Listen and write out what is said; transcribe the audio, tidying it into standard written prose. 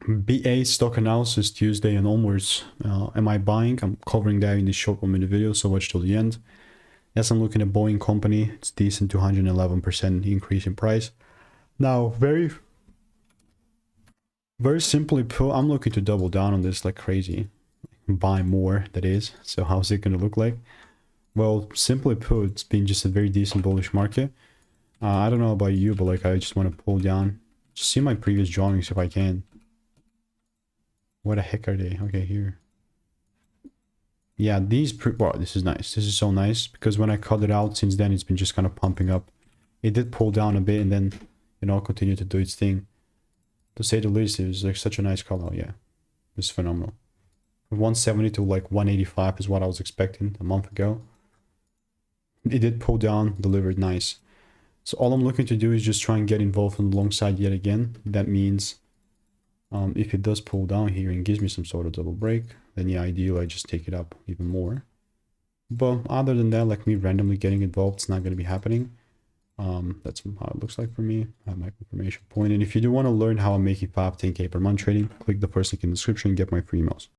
BA stock analysis Tuesday and onwards. Am I buying? I'm covering that in this short 1-minute video, so watch till the end. Yes, I'm looking at Boeing company. It's decent, 211% increase in price. Now, very simply put, I'm looking to double down on this like crazy. Buy more, that is. So how's it going to look like? Well, simply put, it's been just a very decent bullish market. I don't know about you, but like I just want to pull down. Just see my previous drawings if I can. What the heck are they? Okay, here. Yeah, wow, this is nice. This is so nice because when I cut it out, since then it's been just kind of pumping up. It did pull down a bit and then, you know, continue to do its thing. To say the least, it was like such a nice color. Yeah, it's phenomenal. 170 to like 185 is what I was expecting a month ago. It did pull down, delivered nice. So all I'm looking to do is just try and get involved on the long side yet again. That means if it does pull down here and gives me some sort of double break, then yeah, ideally I just take it up even more. But other than that, like me randomly getting involved, it's not going to be happening. That's how it looks like for me. I have my confirmation point. And if you do want to learn how I'm making 5-10K per month trading, click the first link in the description and get my free emails.